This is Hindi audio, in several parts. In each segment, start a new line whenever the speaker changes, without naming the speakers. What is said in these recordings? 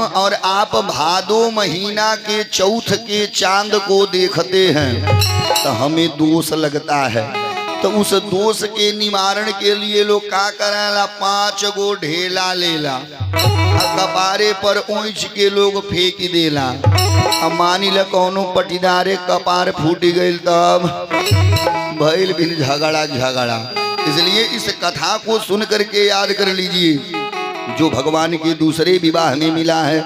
और आप भादो महीना के चौथ के चांद को देखते हैं तो हमें दोष लगता है। तो उस दोष के निवारण के लिए लोग का करेला 5 गो ढेला लेला कपारे पर ऊंच के लोग फेंक देला। अब मानी ल कौनो पटीदारे कपार फूट गई तब भइल बिन झगड़ा झगड़ा। इसलिए इस कथा को सुन करके याद कर लीजिए जो भगवान के दूसरे विवाह में मिला है,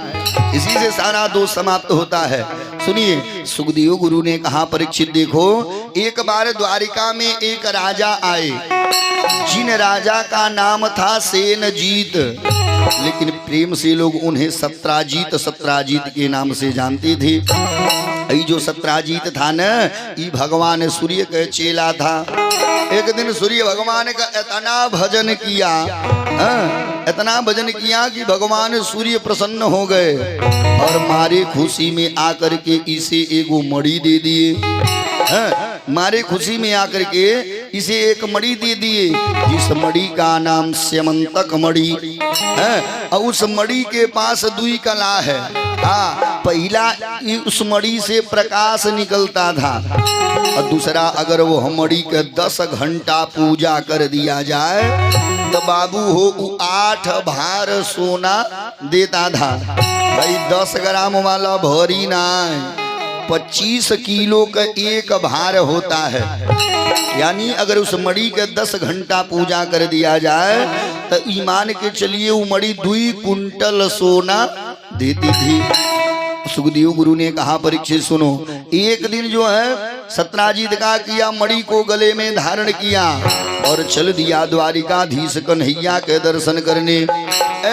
इसी से सारा दोष समाप्त होता है। सुनिए, सुखदेव गुरु ने कहा परीक्षित देखो, एक बार द्वारिका में एक राजा आए जिन राजा का नाम था सेनजीत, लेकिन प्रेम से लोग उन्हें सत्राजीत के नाम से जानते थे। ये जो सत्राजीत था न, ये भगवान सूर्य का चेला था। एक दिन सूर्य भगवान का इतना भजन किया, इतना भजन किया कि भगवान सूर्य प्रसन्न हो गए और मारे खुशी में आकर के इसे एगो मणि दे दिए। मारे खुशी में आकर के इसे एक मणि दे दिए, जिस मणि का नाम स्यमंतक मणि है। और उस मणि के पास दुई कला है। पहला उस मणि से प्रकाश निकलता था, और दूसरा अगर वो मणि के 10 घंटा पूजा कर दिया जाए तो बाबू हो 8 भार सोना देता था। भाई 10 ग्राम वाला भरी ना, 25 किलो का एक भार होता है। यानी अगर उस मणि के 10 घंटा पूजा कर दिया जाए तो ईमान के चलिए वो मणि 2 कुंटल सोना देती थी। सुखदेव गुरु ने कहा परीक्षित सुनो, एक दिन जो है सत्राजीत का किया मणि को गले में धारण किया और चल दिया द्वारिकाधीश कन्हैया के दर्शन करने।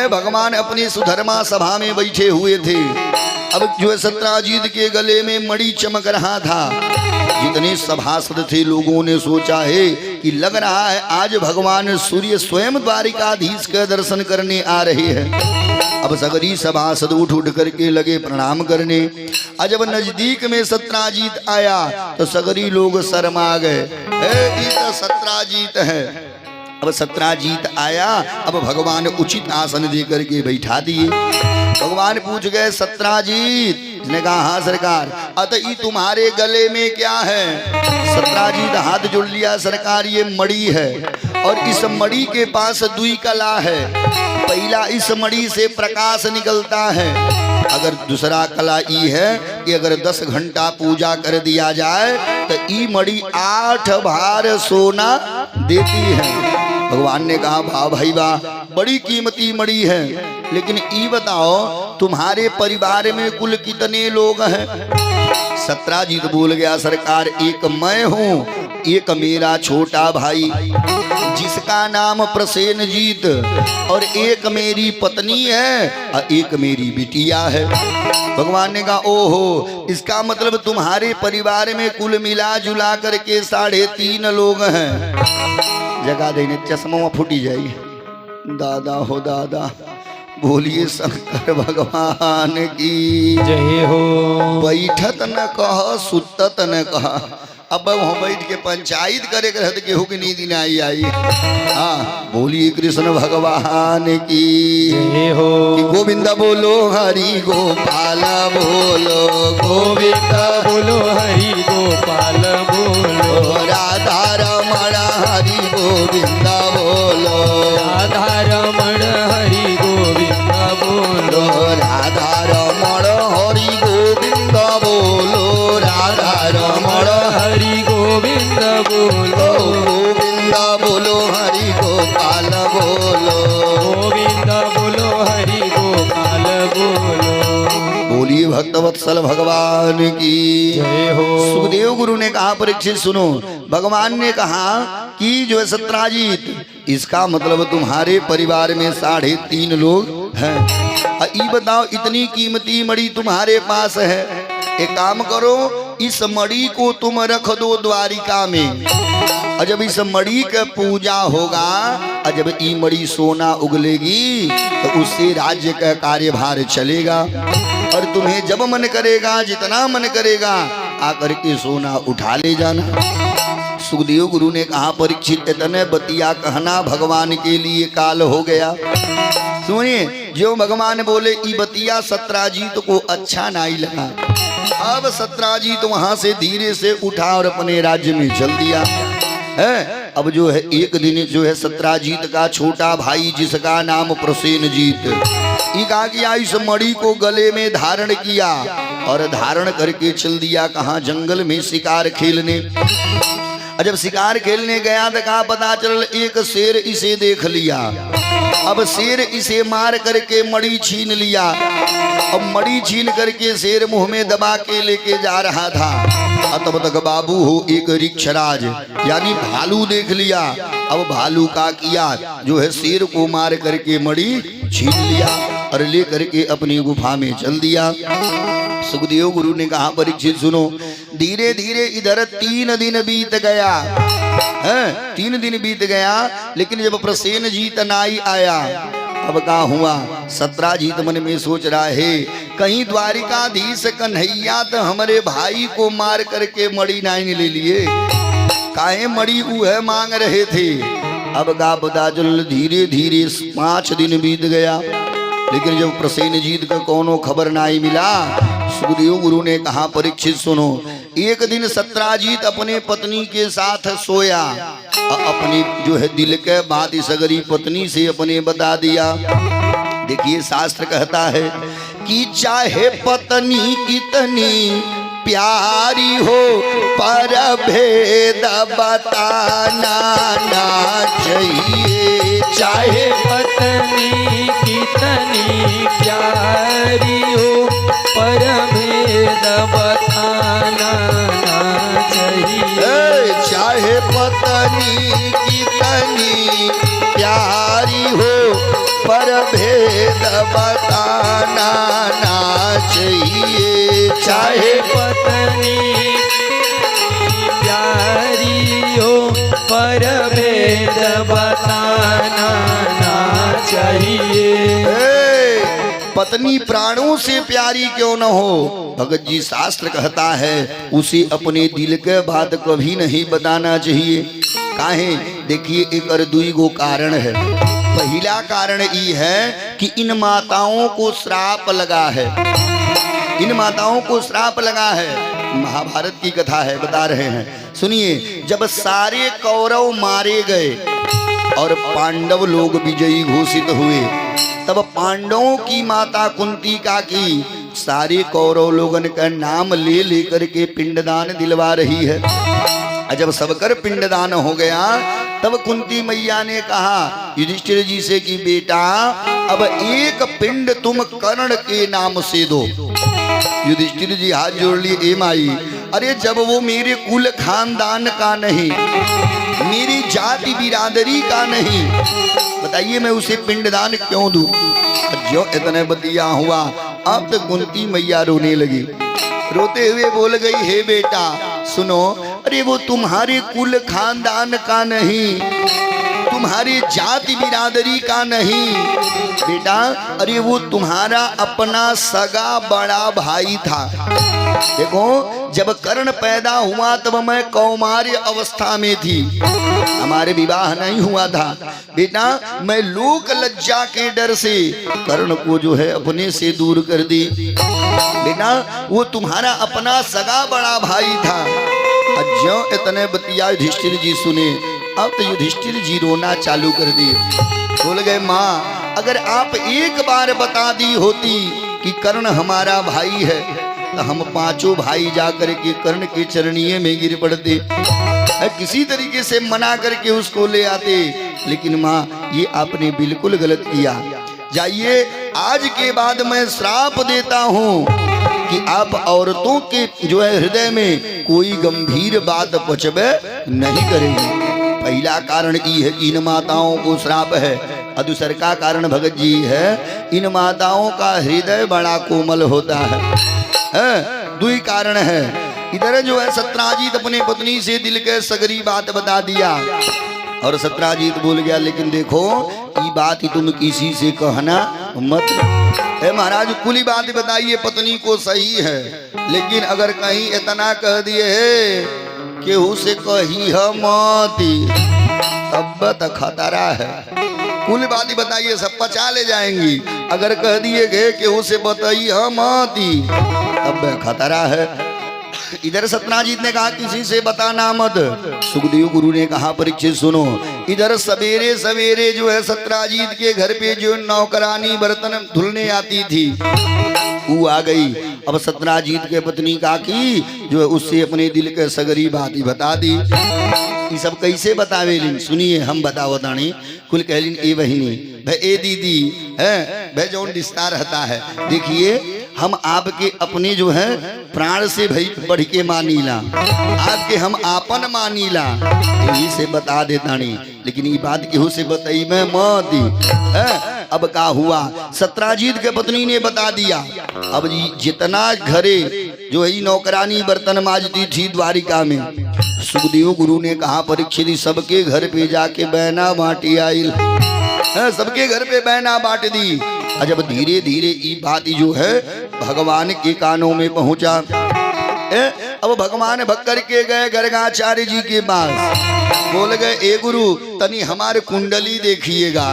भगवान अपनी सुधर्मा सभा में बैठे हुए थे। अब जो है सत्राजीत के गले में मणि चमक रहा था। जितने सभासद थे लोगों ने सोचा है कि लग रहा है आज भगवान सूर्य स्वयं द्वारिकाधीश के दर्शन करने आ रहे हैं। अब सगरी सभासद उठ करके लगे प्रणाम करने। जब नजदीक में सत्राजीत आया तो सगरी लोग शर्मा गए, ये तो सत्राजीत है। अब सत्राजीत आया, अब भगवान उचित आसन दे करके बैठा दिए। भगवान पूछ गए सत्राजीत, उसने कहा हाँ सरकार। अतः ये तुम्हारे गले में क्या है? सत्राजीत हाथ जोड़ लिया, सरकार ये मणि है और इस मणि के पास 2 कला है। पहला इस मणि से प्रकाश निकलता है, अगर दूसरा कला ये है कि अगर 10 घंटा पूजा कर दिया जाए तो ये मणि 8 भार सोना देती है। भगवान ने कहा वाह भाई वाह, बड़ी कीमती मणि है, लेकिन ये बताओ तुम्हारे परिवार में कुल कितने लोग हैं? सत्राजीत बोल गया सरकार एक मैं हूँ, एक मेरा छोटा भाई जिसका नाम प्रसेनजीत, और एक मेरी पत्नी है और एक मेरी बिटिया है। भगवान ने कहा ओहो, इसका मतलब तुम्हारे परिवार में कुल मिला जुला करके 3.5 लोग हैं। जगा देने चश्मा फूटी जाइए। दादा हो दादा, बोलिए शंकर भगवान की
जय हो।
बैठत न कह सुतत न कह। अब वहाँ बैठ के पंचायत करे रहते केहू की नींद नहीं आई। हाँ, बोलिए कृष्ण भगवान की
जय हो।
कि गोविंद बोलो हरि गोपाल बोलो,
गोविंद बोलो हरि गोपाल बोलो,
राधा रमण हरि गोविंद बोलो,
राधा रमण हरि गोविंद बोलो,
राधा रमण हरि गोविंद बोलो, राधा रमण
हरि गोविंद बोलो,
गोविंद बोलो हरि गोपाल बोलो,
गोविंद बोलो हरि गोपाल बोलो।
बोलिए भक्तवत्सल भगवान की
जय हो।
सुखदेव गुरु ने कहा परीक्षित सुनो, भगवान ने कहा कि जो है सत्राजीत, इसका मतलब तुम्हारे परिवार में 3.5 लोग हैं। ये बताओ इतनी कीमती मणि तुम्हारे पास है, एक काम करो इस मणि को तुम रख दो द्वारिका में, और जब इस मणि का पूजा होगा और जब ये मणि सोना उगलेगी तो उससे राज्य का कार्यभार चलेगा, और तुम्हें जब मन करेगा जितना मन करेगा आकर के सोना उठा ले जाना। सुखदेव गुरु ने कहा परीक्षित इतने बतिया कहना भगवान के लिए काल हो गया। सुनिए, जो भगवान बोले ई बतिया सत्राजीत को अच्छा नहीं लगा। अब सत्राजीत वहां से धीरे से उठा और अपने राज्य में चल दिया है। अब जो है एक दिन जो है सत्राजीत का छोटा भाई जिसका नाम प्रसेनजीत, ई कहा कि इस मणि को गले में धारण किया और धारण करके चल दिया कहाँ, जंगल में शिकार खेलने। जब शिकार खेलने गया तो कहा पता चल एक शेर इसे देख लिया। अब शेर इसे मार करके मणि छीन लिया। अब मणि छीन करके शेर मुंह में दबा के लेके जा रहा था। तब तक बाबू हो एक रिक्षराज यानी भालू देख लिया। अब भालू का किया जो है शेर को मार करके मणि छीन लिया और ले करके अपनी गुफा में चल दिया। सुखदेव गुरु ने कहा परीक्षित सुनो, धीरे धीरे इधर 3 दिन बीत गया है। 3 दिन बीत गया, लेकिन जब प्रसेनजीत नाई आया, अब क्या हुआ, सत्राजीत मन में सोच रहा है कहीं द्वारिकाधीश कन्हैया तो हमारे भाई को मार करके मणि नहीं ले लिए, काहे मणि है मांग रहे थे। अब का पता चल धीरे धीरे 5 दिन बीत गया, लेकिन जब प्रसेनजीत का कोनो खबर नहीं मिला, सुखदेव गुरु ने कहा परीक्षित सुनो, एक दिन सत्राजीत अपने पत्नी के साथ सोया, अपनी जो है दिल के बात सगरी पत्नी से अपने बता दिया। देखिए शास्त्र कहता है कि चाहे पत्नी कितनी प्यारी हो पर भेद बताना ना चाहिए।
चाहे पत्नी कितनी प्यारी हो पर भेद बताना ना चाहिए।
चाहे पत्नी कितनी प्यारी हो पर भेद बताना ना चाहिए।
चाहे पत्नी प्यारी हो पर भेद बताना ना चाहिए।
पत्नी प्राणों से प्यारी क्यों न हो, भगत जी शास्त्र कहता है उसे अपने दिल के बात कभी नहीं बताना चाहिए। काहे, देखिए एक और 2 कारण है। पहला कारण ये है कि इन माताओं को श्राप लगा है, इन माताओं को श्राप लगा है। महाभारत की कथा है, बता रहे हैं सुनिए। जब सारे कौरव मारे गए और पांडव लोग विजयी घोषित हुए, तब पांडवों की माता कुंती का की सारे कौरव लोगन का नाम ले लेकर के पिंडदान दिलवा रही है। जब सबकर पिंडदान हो गया, तब कुंती मैया ने कहा युधिष्ठिर जी से कि बेटा अब एक पिंड तुम कर्ण के नाम से दो। युधिष्ठिर जी हाथ जोड़ लिए, ए माई, अरे जब वो मेरे कुल खानदान का नहीं, मेरी जाति बिरादरी का नहीं, बताइए मैं उसे पिंडदान क्यों दूं। जो इतने बतिया हुआ, अब तो कुंती मैया रोने लगी। रोते हुए बोल गई, हे बेटा सुनो, अरे वो तुम्हारे कुल खानदान का नहीं, तुम्हारी जाति बिरादरी का नहीं बेटा, अरे वो तुम्हारा अपना सगा बड़ा भाई था। देखो जब कर्ण पैदा हुआ तब मैं कौमार्य अवस्था में थी, हमारे विवाह नहीं हुआ था बेटा। मैं लोक लज्जा के डर से कर्ण को जो है अपने से दूर कर दी बेटा। वो तुम्हारा अपना सगा बड़ा भाई था। जो इतने बतिया युधिष्ठिर जी सुने, अब तो युधिष्ठिर जी रोना चालू कर दिए। बोल गए, माँ अगर आप एक बार बता दी होती कि कर्ण हमारा भाई है, तो हम 5 भाई जाकर के कर्ण के चरणिये में गिर पड़ते, किसी तरीके से मना करके उसको ले आते। लेकिन माँ ये आपने बिल्कुल गलत किया। जाइए, आज के बाद मैं श्राप देता हूँ कि आप औरतों के जो है हृदय में कोई गंभीर बात पचबे नहीं करेंगे। पहला कारण ये है कि इन माताओं को श्राप है, और दूसरा का कारण भगत जी है, इन माताओं का हृदय बड़ा कोमल होता है। 2 कारण है। इधर जो है सत्राजीत अपने पत्नी से दिल के सगरी बात बता दिया, और सत्राजीत बोल गया, लेकिन देखो ये बात ही तुम किसी से कहना मत। महाराज कुली बात बताइए, पत्नी को सही है, लेकिन अगर कहीं इतना कह दिए है केहू से कही मत, तब तक खतरा है। कुल बात बताइए, सब पचा ले जाएंगी। अगर कह दिए गए कि उसे बताइए हम आती, तब खतरा है। इधर सत्यनाजीत ने कहा किसी से बताना मत। सुखदेव गुरु ने कहा परीक्षित सुनो। इधर सवेरे सवेरे जो है सत्यनाजीत के घर पे जो नौकरानी बर्तन धुलने आती थी वो आ गई। अब सत्यनाजीत के पत्नी काकी जो है उससे अपने दिल के सगरी बात ही बता दी। ये सब कैसे बतावेलिन? सुनिए हम बताओ तानी। कुल कहलिन ए बहिनी भाई ए दीदी है भाई जौन रिश्ता रहता है, देखिए हम आपके अपने जो है प्राण से भाई बढ़ के मानीला, आपके हम आपन मानीला, यही से बता देता नहीं। लेकिन ये बात केहू से बताई मैं मत है। अब का हुआ, सत्यनाजीत के पत्नी ने बता दिया। अब जितना घरे जो है नौकरानी बर्तन माजती थी द्वारिका में, सुखदेव गुरु ने कहा परीक्षित सबके घर पे जाके बहना बांटी आई, सबके घर पे बहना बांट दी। और जब धीरे धीरे ये बात जो है भगवान के कानों में पहुंचा, अब भगवान भक्कर के गए गर्गाचार्य जी के पास, बोल गए ए गुरु तनी हमारे कुंडली देखिएगा,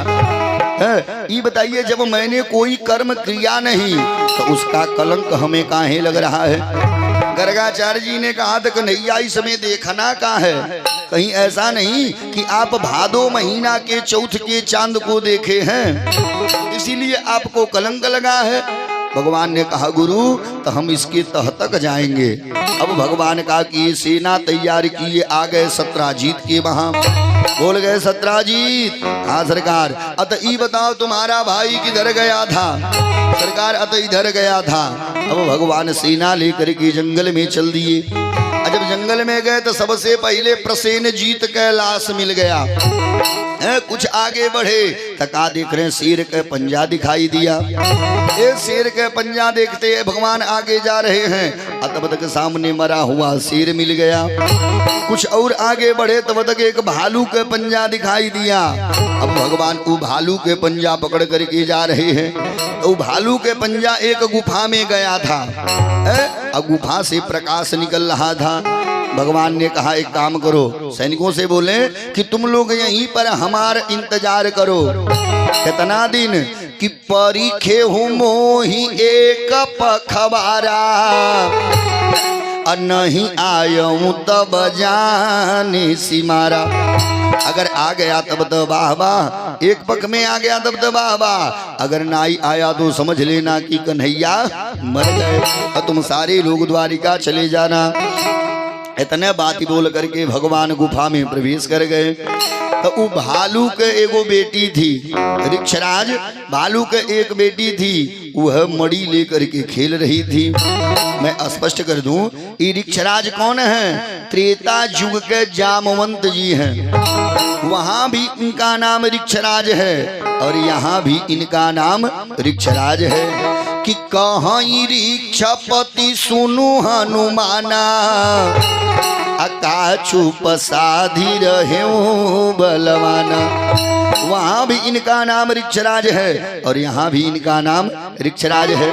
ये बताइए जब मैंने कोई कर्म क्रिया नहीं तो उसका कलंक हमें काहे लग रहा है? गर्गाचार्य जी ने कहा था कन्हैया इसमें देखना का है, कहीं ऐसा नहीं कि आप भादो महीना के चौथ के चांद को देखे हैं इसीलिए आपको कलंक लगा है। भगवान ने कहा गुरु तो हम इसके तह तक जाएंगे। अब भगवान कहा कि सेना तैयार किए आ गए सत्यनाजीत के वहां। बोल गए सत्यनाजीत हाँ सरकार, अत ई बताओ तुम्हारा भाई किधर गया था? सरकार अत इधर गया था। अब भगवान सेना लेकर के जंगल में चल दिए। जब जंगल में गए तो सबसे पहले प्रसेनजीत का लाश मिल गया। कुछ आगे बढ़े तका देख रहे शेर का पंजा दिखाई दिया। ये शेर का पंजा देखते भगवान आगे जा रहे हैं, तब तक सामने मरा हुआ शेर मिल गया। कुछ और आगे बढ़े तब तक एक भालू का पंजा दिखाई दिया। अब भगवान वो भालू के पंजा पकड़ करके जा रहे हैं। तो भालू के पंजा एक गुफा में गया था, अब गुफा से प्रकाश निकल रहा था। भगवान ने कहा एक काम करो, सैनिकों से बोले कि तुम लोग यहीं पर हमारा इंतजार करो। कितना दिन कि परीखे हूँ मोही एक पखबारा, नहीं आयूं तब जाने सिमारा। अगर आ गया तब तो वाह वाह, एक पक में आ गया तब तो वाह वाह, अगर नहीं आया तो समझ लेना कि कन्हैया मर गए और तुम सारे लोग द्वारिका चले जाना। इतने बात बोल करके भगवान गुफा में प्रवेश कर गए। तो वो भालू के एगो बेटी थी ऋक्षराज, भालू के एक बेटी थी, वह मड़ी लेकर के खेल रही थी। मैं स्पष्ट कर दूं ये ऋक्षराज कौन है? त्रेता युग के जामवंत जी हैं। वहां भी इनका नाम ऋक्षराज है और यहाँ भी इनका नाम ऋक्षराज है। कि कहाँ ऋक्षपति सुनु हनुमाना, अका चुप साधी रहे बलवाना। वहां भी इनका नाम ऋक्षराज है और यहाँ भी इनका नाम ऋक्षराज है।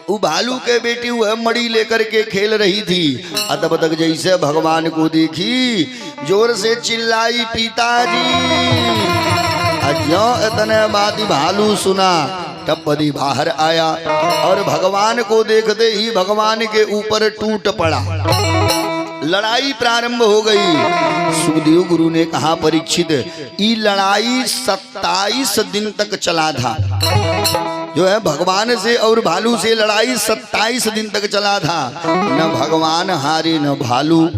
वो भालू के बेटी वह मड़ी लेकर के खेल रही थी। तब तक जैसे भगवान को देखी जोर से चिल्लाई पिताजी। इतने बात भालू सुना टप्पदी बाहर आया और भगवान को देखते ही भगवान के ऊपर टूट पड़ा। लड़ाई प्रारंभ हो गई। सुखदेव गुरु ने कहा परीक्षित ये लड़ाई 27 दिन तक चला था। जो है भगवान से और भालू से लड़ाई 27 दिन तक चला था। न भगवान हारे न भालू।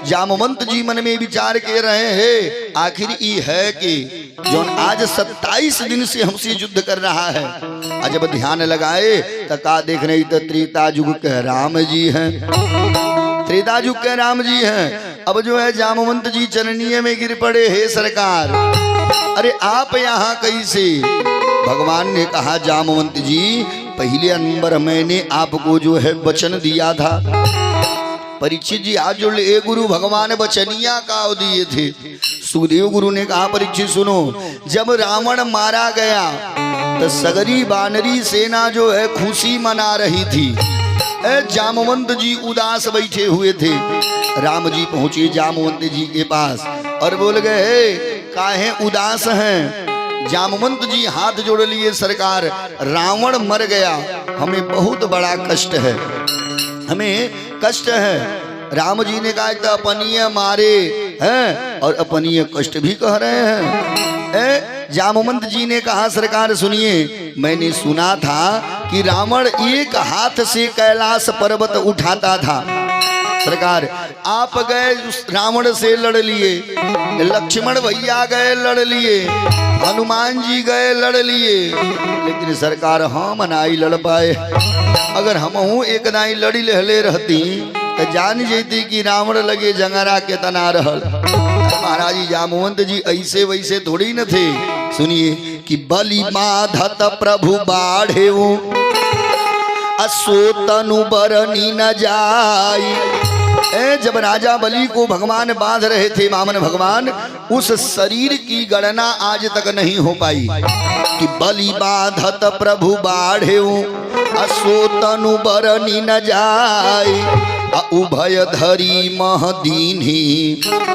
जामवंत जी मन में विचार के रहे हैं आखिर ये है कि जो आज 27 दिन से हमसे युद्ध कर रहा है। जब ध्यान लगाए तो का देख रहे तो त्रेता युग के राम जी हैं, त्रेता युग के राम जी हैं। अब जो है जामवंत जी चरणीय में गिर पड़े, हे सरकार अरे आप यहाँ कैसे? भगवान ने कहा जामवंत जी पहले नंबर मैंने आपको जो है वचन दिया था। परीक्षित जी आज जो ए गुरु भगवान वचनिया का दिए थे। सुखदेव गुरु ने कहा परीक्षित सुनो, जब रावण मारा गया तो सगरी बानरी सेना जो है खुशी मना रही थी। जामवंत जी उदास बैठे हुए थे। राम जी पहुंचे जामवंत जी के पास। और बोल गए हे काहे उदास हैं। जामवंत जी हाथ जोड़ लिए, सरकार रावण मर गया, हमें बहुत बड़ा कष्ट है, हमें कष्ट है। राम जी ने कहा तो अपनीय मारे हैं और अपनीय कष्ट भी कह रहे हैं। जामवंत जी ने कहा सरकार सुनिए, मैंने सुना था कि रावण एक हाथ से कैलाश पर्वत उठाता था। सरकार आप गए उस रावण से लड़ लिए, लक्ष्मण भैया गए लड़ लिए, हनुमान जी गए लड़ लिए, लेकिन सरकार हम नाई लड़ पाए। अगर हम एक नाई लड़ी लहले रहती तो जान जेती कि रावण लगे जंगरा के तना रहल। महाराज जी जामवंत जी ऐसे वैसे थोड़ी न थे। सुनिए कि बलि बाधत प्रभु बाढ़े असोतनु बरनी न जाई। जब राजा बलि को भगवान बांध रहे थे, वामन भगवान, उस शरीर की गणना आज तक नहीं हो पाई कि बलि बाधत प्रभु बाढ़े असोतनु बरनी न जाई। उभय धरी महदीनी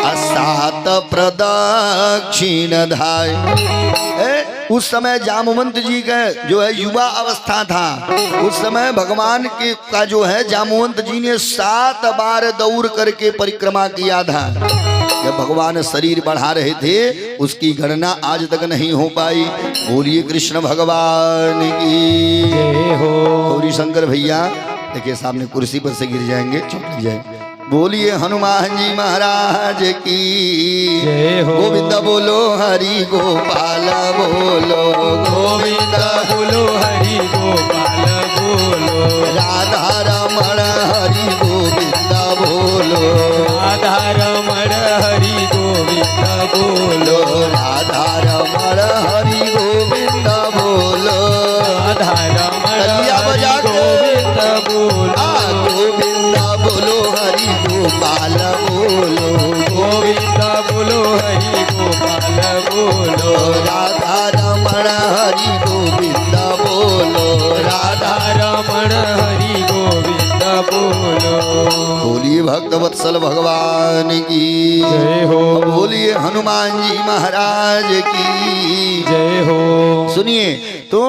असात प्रदक्षिण धाय। उस समय जामवंत जी का जो है युवा अवस्था था, उस समय भगवान के का जो है जामवंत जी ने 7 बार दौड़ करके परिक्रमा किया था। जब भगवान शरीर बढ़ा रहे थे उसकी गणना आज तक नहीं हो पाई। बोलिए कृष्ण भगवान की जय हो। गौरी शंकर भैया देखिए सामने कुर्सी पर से गिर जाएंगे, चुप जाए। बोलिए हनुमान जी महाराज की जय हो। गोविंद बोलो हरि गोपाल बोलो,
गोविंद बोलो हरि गोपाल बोलो,
राधा रमण हरि गोविंद बोलो,
राधा रमण हरि गोविंद बोलो,
राधा रमण हरि गोविंद बोलो,
राधा रमण
तालियां बजा
हरि
के।
गोविंद बोलो,
गोविंद बोलो हरि गोपाल बोलो,
गोविंद बोलो हरि गोपाल बोलो,
राधा रमण हरि गोविंद बोलो,
राधा रमण हरि गोविंद बोलो।
बोलिए भक्त वत्सल भगवान की
जय हो।
बोलिए हनुमान जी महाराज की
जय हो।
सुनिए तो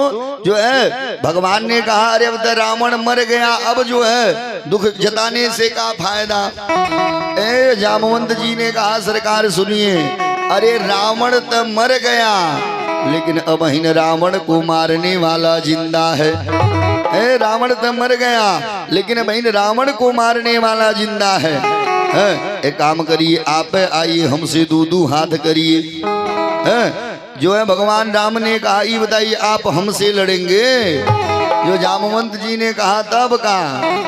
जो है भगवान ने कहा अरे अब तो रावण मर गया, अब जो है दुख जताने से क्या फायदा। जामवंत जी ने कहा सरकार सुनिए, अरे रावण तो मर गया लेकिन अब इन रावण को मारने वाला जिंदा है। रावण तो मर गया लेकिन अब इन रावण को मारने वाला जिंदा है। एक काम करिए, आप आइए हमसे दो हाथ करिए। जो है भगवान राम ने कहा ये बताइए आप हमसे लड़ेंगे। जो जामवंत जी ने कहा तब कहा,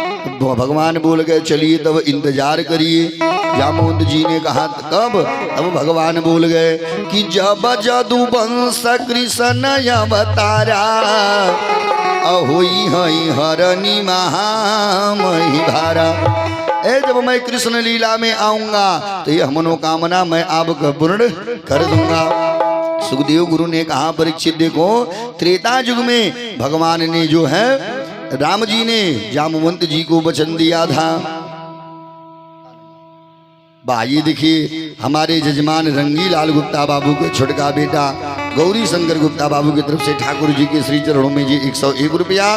भगवान बोल गए चलिए तब इंतजार करिए। जामवंत जी ने कहा कब, तब भगवान बोल गए कि जब जदु वंश कृष्ण अवतारा अहोई हई हरणी महामही भारा। जब मैं कृष्ण लीला में आऊंगा तो यह मनोकामना मैं आपका पूर्ण कर दूंगा। सुखदेव गुरु ने कहा परीक्षित देखो, त्रेता युग में भगवान ने जो है राम जी ने जामवंत जी को वचन दिया था। भाई देखिए हमारे जजमान रंगीलाल गुप्ता बाबू के छोटका बेटा गौरी शंकर गुप्ता बाबू की तरफ से ठाकुर जी के श्री चरणों में जी 101 रुपया।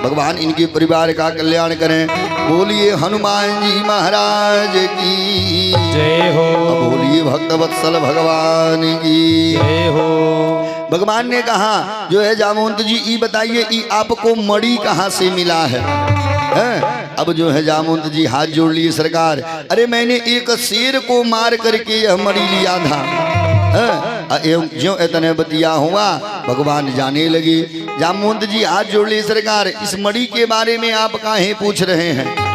भगवान इनके परिवार का कल्याण करें। बोलिए हनुमान जी महाराज की
जय हो।
बोलिए भक्त वत्सल भगवान की
जय हो।
भगवान ने कहा जो है जामवंत जी ये बताइए ये आपको मणि कहाँ से मिला है? अब जो है जामवंत जी हाथ जोड़ लिए सरकार, अरे मैंने एक शेर को मार करके यह मणि लिया था। जो इतने बतिया हुआ भगवान जाने लगे। जामवंत जी हाथ जोड़ लिए सरकार, इस मणि के बारे में आप काहे पूछ रहे हैं?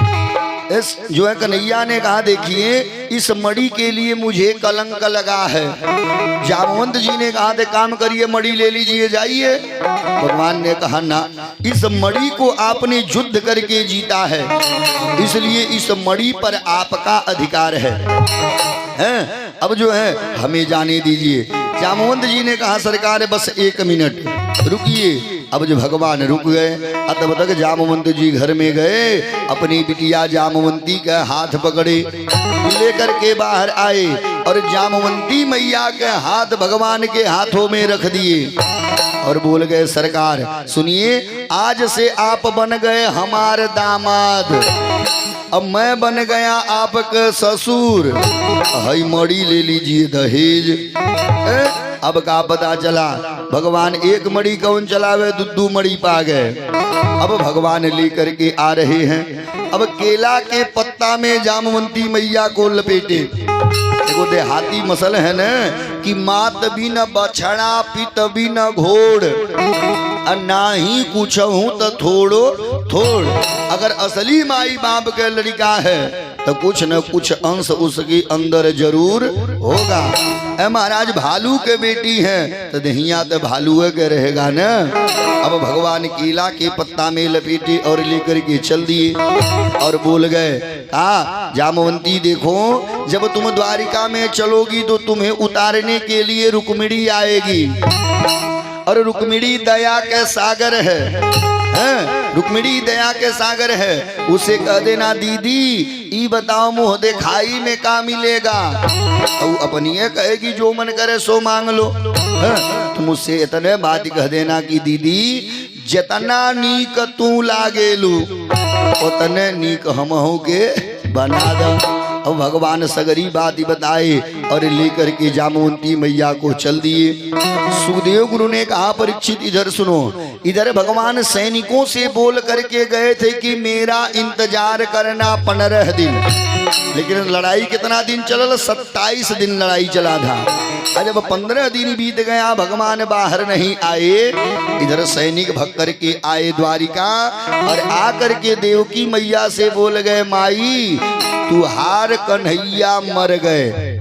इस जो है कन्हैया ने कहा देखिए इस मणि के लिए मुझे कलंक लगा है। जामवंत जी ने कहा थे काम करिए मणि ले लीजिए जाइए। भगवान ने कहा ना, इस मणि को आपने युद्ध करके जीता है इसलिए इस मणि पर आपका अधिकार है। अब जो है हमें जाने दीजिए। जामवंत जी ने कहा सरकार बस 1 मिनट रुकिए। अब जो भगवान रुक गए, तब तक जामवंत जी घर में गए, अपनी बिटिया जामवंती का हाथ पकड़े लेकर के बाहर आए। और जामवंती मैया के हाथ भगवान के हाथों में रख दिए और बोल गए सरकार सुनिए, आज से आप बन गए हमारे दामाद, अब मैं बन गया आपके ससुर, हई मड़ी ले लीजिए दहेज। अब का पता चला भगवान एक मड़ी कौन चलावे, दुद्दू मड़ी पा गए। अब भगवान लेकर के आ रहे हैं। अब केला के पत्ता में जामवंती मैया को लपेटे। देखो देहाती मसल है न कि मात भी न बछड़ा पित भी न घोड़, ना ही कुछ हूं तो थोड़ो थोड़। अगर असली माई बाप के लड़का है तो कुछ न कुछ अंश उसके अंदर जरूर होगा। महाराज भालू के बेटी है तो दहिया तो भालू के रहेगा न। अब भगवान केला के पत्ता में लपेटे और लेकर के चल दिए और बोल गए कहा जामवंती देखो, जब तुम द्वारिका में चलोगी तो तुम्हें उतारने के लिए रुक्मिणी आएगी, और रुक्मिणी दया के सागर है, रुक्मिणी दया के सागर है। उसे कह देना दीदी ई बताओ मुँह दिखाई में का मिलेगा, तो अपनी कहेगी जो मन करे सो मांग लो। तुम उससे इतने बात कह देना कि दीदी जितना नीक तू लागेलू उतने नीक हमहू के बना दो। अब भगवान सगरी बात बताए और लेकर के जामवंती मैया को चल दिए। सुखदेव गुरु ने कहा परीक्षित इधर सुनो, इधर भगवान सैनिकों से बोल करके गए थे कि मेरा इंतजार करना 15 दिन, लेकिन लड़ाई कितना दिन चलल, 27 दिन लड़ाई चला था। जब 15 दिन बीत गया भगवान बाहर नहीं आए, इधर सैनिक भग करके आए द्वारिका और आकर के देवकी मैया से बोल गए माई तुहार कन्हैया मर गए।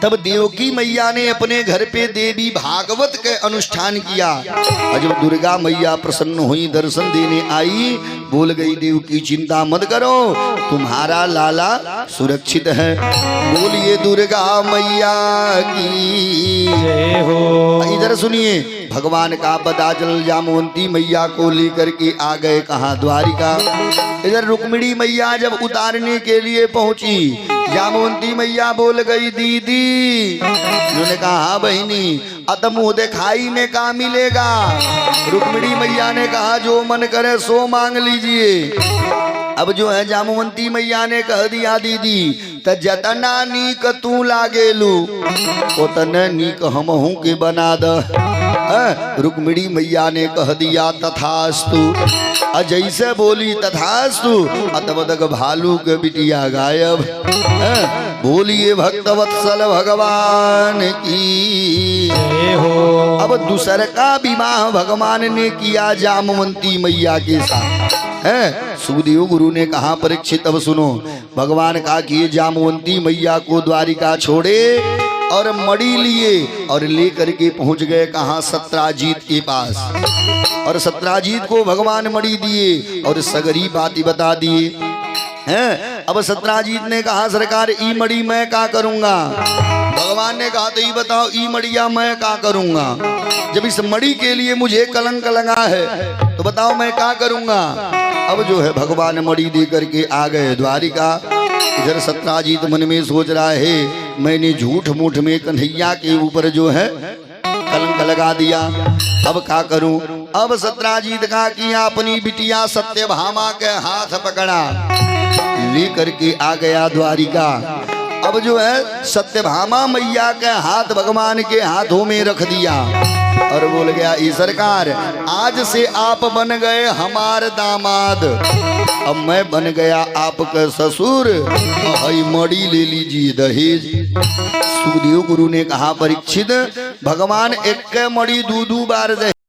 तब देवकी मैया ने अपने घर पे देवी भागवत के अनुष्ठान किया और जब दुर्गा मैया प्रसन्न हुई दर्शन देने आई, बोल गई देवकी चिंता मत करो तुम्हारा लाला सुरक्षित है। बोलिए दुर्गा मैया की जय हो। इधर सुनिए भगवान का पता चल जामवंती मैया को लेकर के आ गए कहाँ, द्वारिका। इधर रुक्मिणी मैया जब उतारने के लिए पहुंची, जामवंती मैया बोल गई दीदी। उन्होंने कहा हाँ बहिनी, अत मुँह दिखाई में का मिलेगा। रुक्मिणी मैया ने कहा जो मन करे सो मांग लीजिए। अब जो है जामवंती मैया ने कह दिया दीदी त जतना नीक तू लागेलू उतने नीक हमहू के बना द। रुक्मिणी मैया ने कह दिया तथास्तु। जैसे बोली तथास्तु तब तक भालू के बिटिया गायब। बोलिए भक्तवत्सल भगवान की हो। अब दूसर का विवाह भगवान ने किया जामवंती मैया के साथ। सुखदेव गुरु ने कहा परीक्षित अब सुनो, भगवान का कि जामवंती मैया को द्वारिका छोड़े और मड़ी लिए और लेकर के पहुंच गए कहाँ, सत्राजीत के पास। और सत्राजीत को भगवान मड़ी दिए और सगरी बात बता दिए हैं। अब सत्राजीत ने कहा सरकार ई मड़ी मैं क्या करूंगा। भगवान ने कहा तो ये बताओ ई मड़िया मैं क्या करूंगा। जब इस मड़ी के लिए मुझे कलंक लगा है तो बताओ मैं क्या करूंगा। अब जो है भगवान मड़ी दे करके आ गए द्वारिका। इधर सत्राजीत मन में सोच रहा है मैंने झूठ मूठ में कन्हैया के ऊपर जो है कलंक लगा दिया, अब क्या करूं। अब सत्राजीत का किया अपनी बिटिया सत्यभामा के हाथ पकड़ा, लेकर के आ गया द्वारिका। अब जो है सत्यभामा मैया के हाथ भगवान के हाथों में रख दिया और बोल गया ई सरकार आज से आप बन गए हमारे दामाद, अब मैं बन गया आपका ससुर, हई मड़ी ले लीजिए दहेज। सुखदेव गुरु ने कहा परीक्षित भगवान एक मड़ी 2 बार